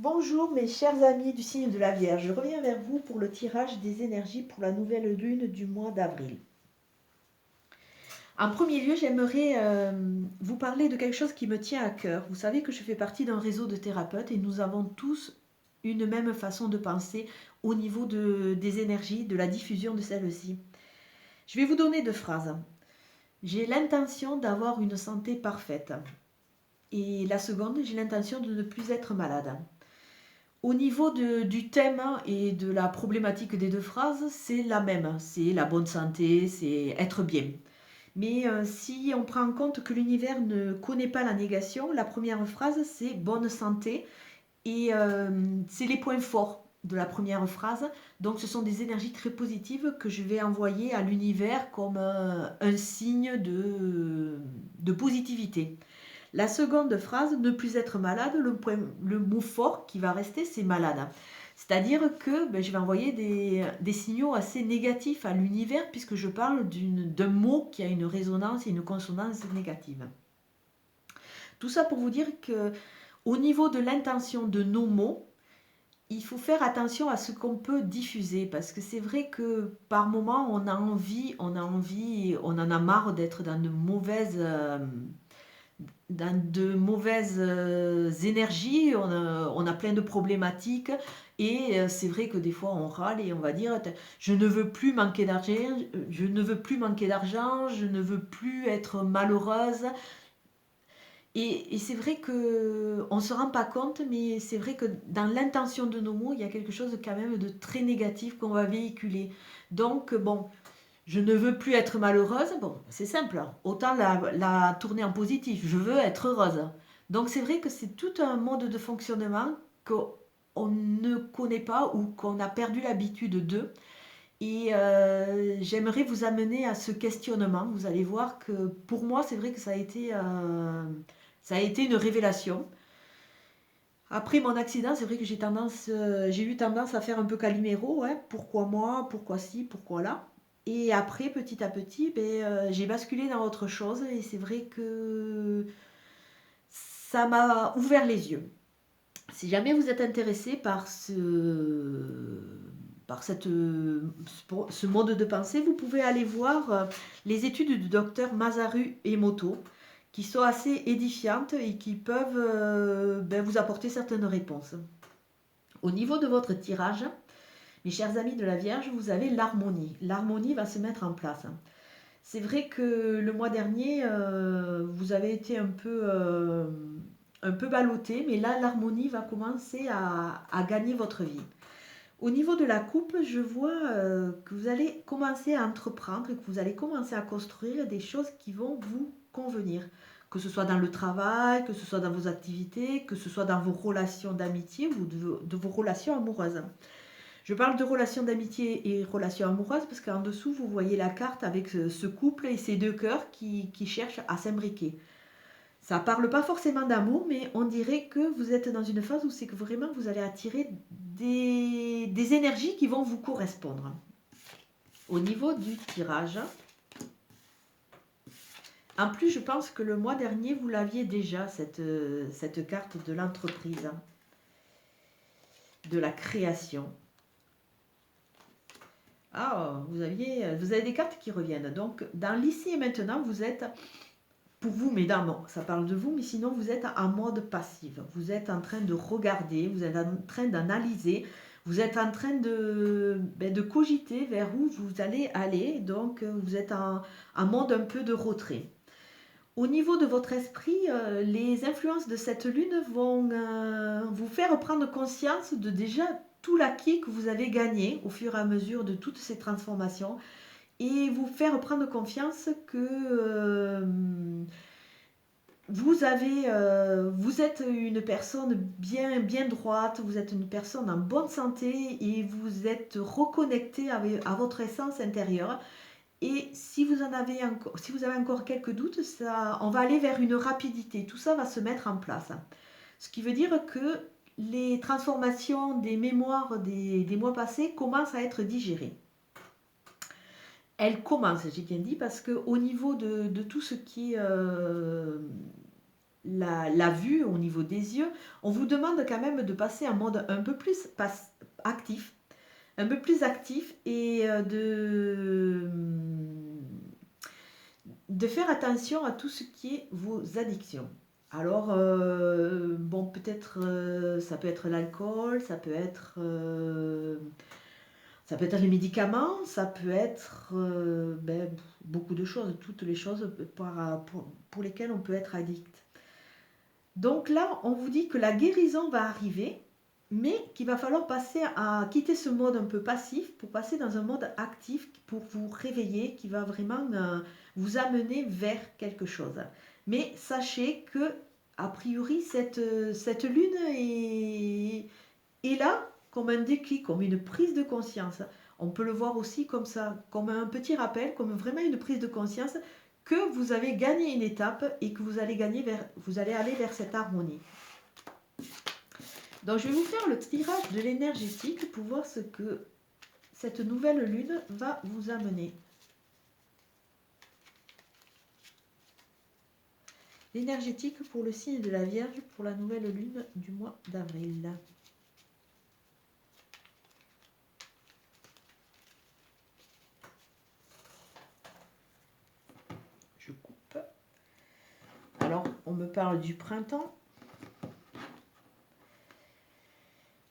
Bonjour mes chers amis du signe de la Vierge, je reviens vers vous pour le tirage des énergies pour la nouvelle lune du mois d'avril. En premier lieu, j'aimerais vous parler de quelque chose qui me tient à cœur. Vous savez que je fais partie d'un réseau de thérapeutes et nous avons tous une même façon de penser au niveau des énergies, de la diffusion de celles-ci. Je vais vous donner deux phrases. J'ai l'intention d'avoir une santé parfaite. Et la seconde, j'ai l'intention de ne plus être malade. Au niveau du thème et de la problématique des deux phrases, c'est la même. C'est la bonne santé, c'est être bien. Mais si on prend en compte que l'univers ne connaît pas la négation, la première phrase, c'est bonne santé. Et c'est les points forts de la première phrase. Donc ce sont des énergies très positives que je vais envoyer à l'univers comme un signe de positivité. La seconde phrase, ne plus être malade, le mot fort qui va rester, c'est malade. C'est-à-dire que je vais envoyer des signaux assez négatifs à l'univers puisque je parle d'un mot qui a une résonance et une consonance négative. Tout ça pour vous dire que au niveau de l'intention de nos mots, il faut faire attention à ce qu'on peut diffuser parce que c'est vrai que par moment on en a marre d'être dans de mauvaises énergies, on a plein de problématiques et c'est vrai que des fois on râle et on va dire je ne veux plus manquer d'argent, je ne veux plus manquer d'argent, je ne veux plus être malheureuse. Et c'est vrai que on se rend pas compte, mais c'est vrai que dans l'intention de nos mots, il y a quelque chose quand même de très négatif qu'on va véhiculer. Donc bon, je ne veux plus être malheureuse. Bon, c'est simple, hein. Autant la tourner en positif. Je veux être heureuse. Donc c'est vrai que c'est tout un mode de fonctionnement qu'on ne connaît pas ou qu'on a perdu l'habitude de. Et j'aimerais vous amener à ce questionnement. Vous allez voir que pour moi, c'est vrai que ça a été une révélation. Après mon accident, c'est vrai que j'ai eu tendance à faire un peu Calimero, hein. Pourquoi moi, pourquoi ci, pourquoi là. Et après, petit à petit, j'ai basculé dans autre chose et c'est vrai que ça m'a ouvert les yeux. Si jamais vous êtes intéressé ce mode de pensée, vous pouvez aller voir les études du docteur Masaru Emoto, qui sont assez édifiantes et qui peuvent vous apporter certaines réponses. Au niveau de votre tirage, mes chers amis de la Vierge, vous avez l'harmonie. L'harmonie va se mettre en place. C'est vrai que le mois dernier, vous avez été un peu ballotté, mais là, l'harmonie va commencer à gagner votre vie. Au niveau de la coupe, je vois que vous allez commencer à entreprendre et que vous allez commencer à construire des choses qui vont vous convenir. Que ce soit dans le travail, que ce soit dans vos activités, que ce soit dans vos relations d'amitié ou de vos relations amoureuses. Je parle de relations d'amitié et relations amoureuses parce qu'en dessous, vous voyez la carte avec ce couple et ces deux cœurs qui cherchent à s'imbriquer. Ça ne parle pas forcément d'amour, mais on dirait que vous êtes dans une phase où c'est que vraiment vous allez attirer des énergies qui vont vous correspondre. Au niveau du tirage, en plus, je pense que le mois dernier, vous l'aviez déjà, cette carte de l'entreprise, de la création. Ah, vous avez des cartes qui reviennent. Donc, dans l'ici et maintenant, vous êtes, pour vous, mesdames, ça parle de vous, mais sinon, vous êtes en mode passif. Vous êtes en train de regarder, vous êtes en train d'analyser, vous êtes en train de cogiter vers où vous allez aller. Donc, vous êtes en mode un peu de retrait. Au niveau de votre esprit, les influences de cette lune vont vous faire prendre conscience de déjà tout l'acquis que vous avez gagné au fur et à mesure de toutes ces transformations et vous faire prendre confiance que vous êtes une personne bien droite, vous êtes une personne en bonne santé et vous êtes reconnecté à votre essence intérieure. Et si vous avez encore quelques doutes, on va aller vers une rapidité. Tout ça va se mettre en place. Ce qui veut dire que les transformations des mémoires des mois passés commencent à être digérées. Elles commencent, j'ai bien dit, parce qu'au niveau de tout ce qui est la vue, au niveau des yeux. On vous demande quand même de passer un mode un peu plus actif, un peu plus actif et de faire attention à tout ce qui est vos addictions. Alors, bon, peut-être, ça peut être l'alcool, ça peut être les médicaments, ça peut être beaucoup de choses, toutes les choses pour lesquelles on peut être addict. Donc là, on vous dit que la guérison va arriver, mais qu'il va falloir passer à quitter ce mode un peu passif pour passer dans un mode actif pour vous réveiller, qui va vraiment vous amener vers quelque chose. Mais sachez que, a priori, cette lune est là comme un déclic, comme une prise de conscience. On peut le voir aussi comme ça, comme un petit rappel, comme vraiment une prise de conscience que vous avez gagné une étape et que vous allez aller vers cette harmonie. Donc je vais vous faire le tirage de l'énergétique pour voir ce que cette nouvelle lune va vous amener. L'énergétique pour le signe de la Vierge pour la nouvelle lune du mois d'avril. Je coupe. Alors, on me parle du printemps.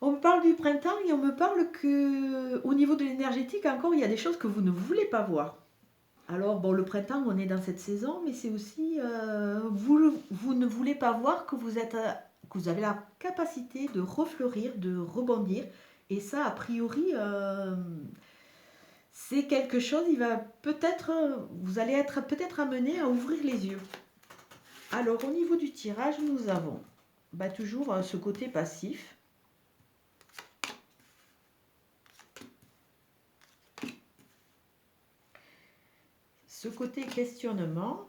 On me parle du printemps et on me parle que, au niveau de l'énergétique, encore, il y a des choses que vous ne voulez pas voir. Alors, bon, le printemps, on est dans cette saison, mais c'est aussi, vous ne voulez pas voir que vous avez la capacité de refleurir, de rebondir. Et ça, a priori, c'est quelque chose, vous allez être peut-être amené à ouvrir les yeux. Alors, au niveau du tirage, nous avons toujours ce côté passif. Ce côté questionnement.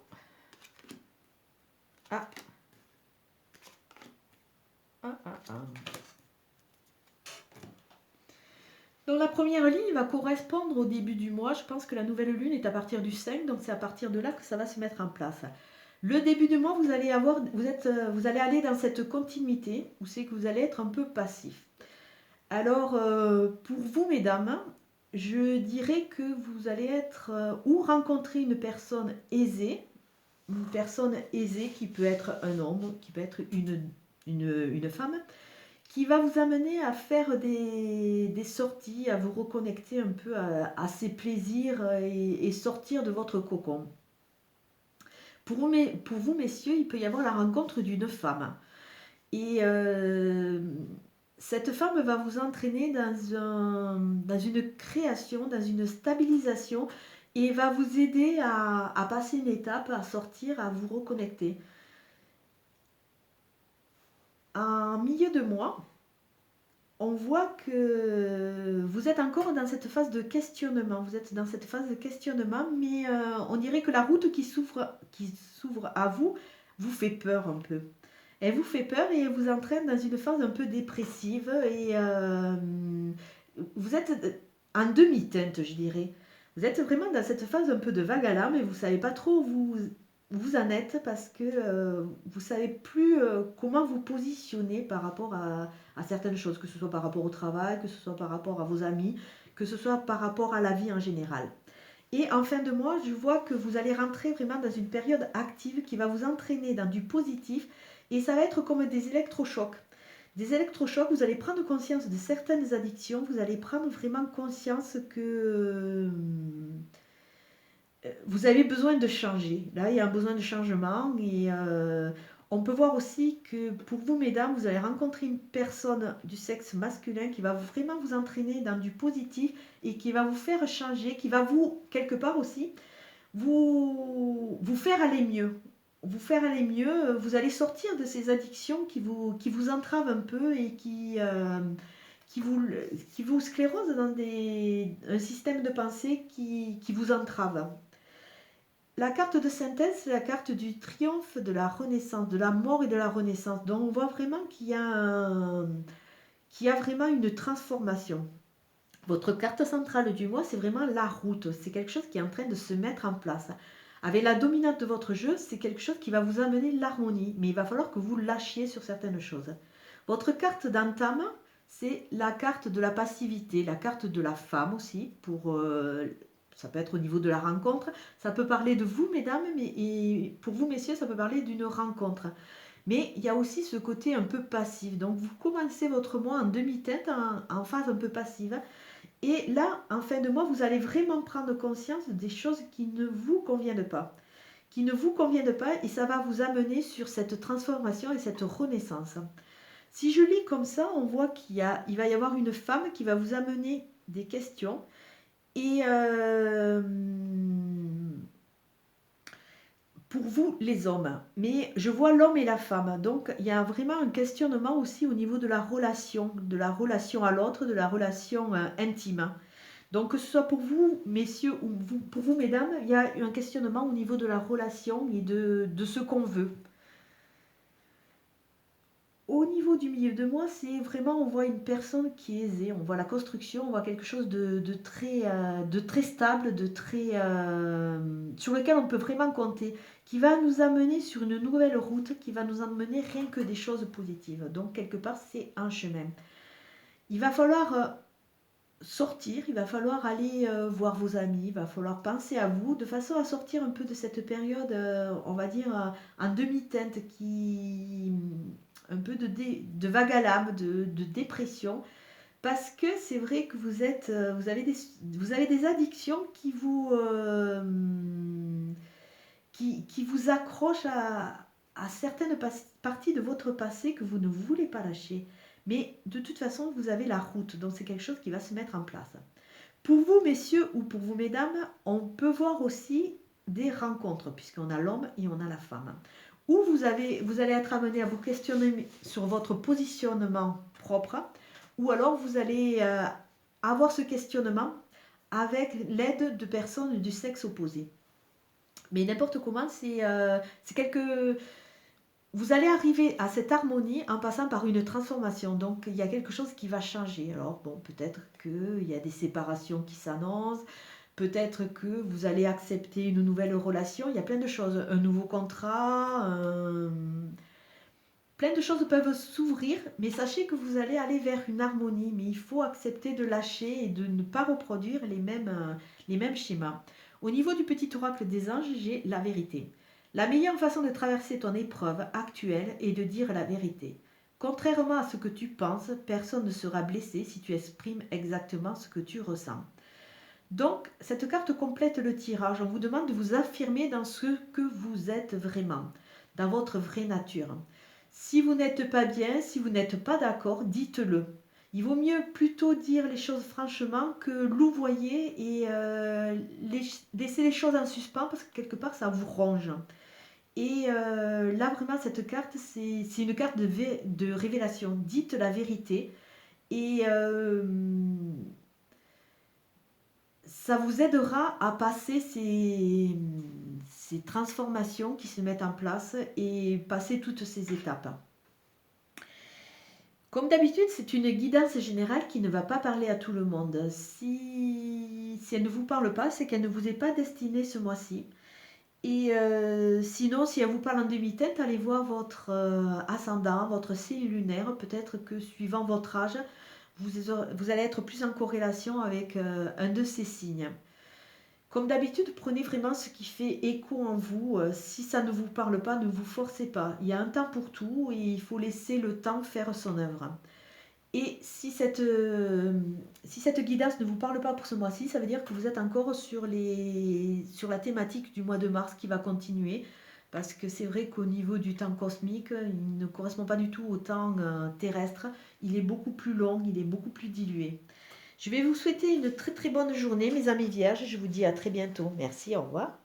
Donc la première ligne va correspondre au début du mois. Je pense que la nouvelle lune est à partir du 5, donc c'est à partir de là que ça va se mettre en place. Le début du mois, vous allez aller dans cette continuité où c'est que vous allez être un peu passif. Alors, pour vous, mesdames, je dirais que vous allez être ou rencontrer une personne aisée qui peut être un homme, qui peut être une femme, qui va vous amener à faire des sorties, à vous reconnecter un peu à ces plaisirs et sortir de votre cocon. Pour vous, messieurs, il peut y avoir la rencontre d'une femme. Et cette femme va vous entraîner dans une création, dans une stabilisation et va vous aider à passer une étape, à sortir, à vous reconnecter. En milieu de mois, on voit que vous êtes encore dans cette phase de questionnement. Vous êtes dans cette phase de questionnement, mais on dirait que la route qui s'ouvre à vous fait peur un peu. Elle vous fait peur et elle vous entraîne dans une phase un peu dépressive et vous êtes en demi-teinte, je dirais. Vous êtes vraiment dans cette phase un peu de vague à l'âme et vous ne savez pas trop où vous en êtes parce que vous ne savez plus comment vous positionner par rapport à certaines choses, que ce soit par rapport au travail, que ce soit par rapport à vos amis, que ce soit par rapport à la vie en général. Et en fin de mois, je vois que vous allez rentrer vraiment dans une période active qui va vous entraîner dans du positif et ça va être comme des électrochocs. Des électrochocs, vous allez prendre conscience de certaines addictions, vous allez prendre vraiment conscience que vous avez besoin de changer. Là, il y a un besoin de changement et on peut voir aussi que pour vous, mesdames, vous allez rencontrer une personne du sexe masculin qui va vraiment vous entraîner dans du positif et qui va vous faire changer, qui va vous, quelque part aussi, vous faire aller mieux. Vous faire aller mieux, vous allez sortir de ces addictions qui vous entravent un peu et qui vous sclérosent dans un système de pensée qui vous entrave. La carte de synthèse, c'est la carte du triomphe de la renaissance, de la mort et de la renaissance. Donc on voit vraiment qu'il y a vraiment une transformation. Votre carte centrale du mois, c'est vraiment la route. C'est quelque chose qui est en train de se mettre en place. Avec la dominante de votre jeu, c'est quelque chose qui va vous amener l'harmonie, mais il va falloir que vous lâchiez sur certaines choses. Votre carte d'entame, c'est la carte de la passivité, la carte de la femme aussi, ça peut être au niveau de la rencontre, ça peut parler de vous, mesdames, et pour vous, messieurs, ça peut parler d'une rencontre. Mais il y a aussi ce côté un peu passif. Donc, vous commencez votre mois en demi-teinte, en phase un peu passive. Et là, en fin de mois, vous allez vraiment prendre conscience des choses qui ne vous conviennent pas. Qui ne vous conviennent pas, et ça va vous amener sur cette transformation et cette renaissance. Si je lis comme ça, on voit il va y avoir une femme qui va vous amener des questions. Et pour vous, les hommes. Mais je vois l'homme et la femme. Donc, il y a vraiment un questionnement aussi au niveau de la relation à l'autre, de la relation intime. Donc, que ce soit pour vous, messieurs, ou pour vous, mesdames, il y a un questionnement au niveau de la relation et de ce qu'on veut. Au niveau du milieu de moi, c'est vraiment, on voit une personne qui est aisée, on voit la construction, on voit quelque chose de très stable, sur lequel on peut vraiment compter, qui va nous amener sur une nouvelle route, qui va nous emmener rien que des choses positives. Donc, quelque part, c'est un chemin. Il va falloir sortir, il va falloir aller voir vos amis, il va falloir penser à vous, de façon à sortir un peu de cette période, on va dire, en demi-teinte, un peu de vague à l'âme, de dépression, parce que c'est vrai que vous avez des addictions qui vous accrochent à certaines parties de votre passé que vous ne voulez pas lâcher. Mais de toute façon, vous avez la route, donc c'est quelque chose qui va se mettre en place. Pour vous, messieurs, ou pour vous, mesdames, on peut voir aussi des rencontres, puisqu'on a l'homme et on a la femme. Où vous allez être amené à vous questionner sur votre positionnement propre, ou alors vous allez avoir ce questionnement avec l'aide de personnes du sexe opposé. Mais n'importe comment, c'est quelque... Vous allez arriver à cette harmonie en passant par une transformation. Donc, il y a quelque chose qui va changer. Alors, bon, peut-être qu'il y a des séparations qui s'annoncent. Peut-être que vous allez accepter une nouvelle relation. Il y a plein de choses. Un nouveau contrat. Plein de choses peuvent s'ouvrir. Mais sachez que vous allez aller vers une harmonie. Mais il faut accepter de lâcher et de ne pas reproduire les mêmes schémas. Au niveau du petit oracle des anges, j'ai la vérité. La meilleure façon de traverser ton épreuve actuelle est de dire la vérité. Contrairement à ce que tu penses, personne ne sera blessé si tu exprimes exactement ce que tu ressens. Donc, cette carte complète le tirage. On vous demande de vous affirmer dans ce que vous êtes vraiment, dans votre vraie nature. Si vous n'êtes pas bien, si vous n'êtes pas d'accord, dites-le. Il vaut mieux plutôt dire les choses franchement que louvoyer et laisser les choses en suspens parce que quelque part ça vous ronge. Et là, vraiment, cette carte, c'est une carte de révélation. Dites la vérité. Et ça vous aidera à passer ces transformations qui se mettent en place et passer toutes ces étapes. Comme d'habitude, c'est une guidance générale qui ne va pas parler à tout le monde. Si elle ne vous parle pas, c'est qu'elle ne vous est pas destinée ce mois-ci. Et sinon, si elle vous parle en demi-teinte, allez voir votre ascendant, votre signe lunaire. Peut-être que suivant votre âge, vous allez être plus en corrélation avec un de ces signes. Comme d'habitude, prenez vraiment ce qui fait écho en vous. Si ça ne vous parle pas, ne vous forcez pas. Il y a un temps pour tout et il faut laisser le temps faire son œuvre. Et si cette guidance ne vous parle pas pour ce mois-ci, ça veut dire que vous êtes encore sur la thématique du mois de mars qui va continuer. Parce que c'est vrai qu'au niveau du temps cosmique, il ne correspond pas du tout au temps terrestre. Il est beaucoup plus long, il est beaucoup plus dilué. Je vais vous souhaiter une très très bonne journée, mes amis vierges. Je vous dis à très bientôt. Merci, au revoir.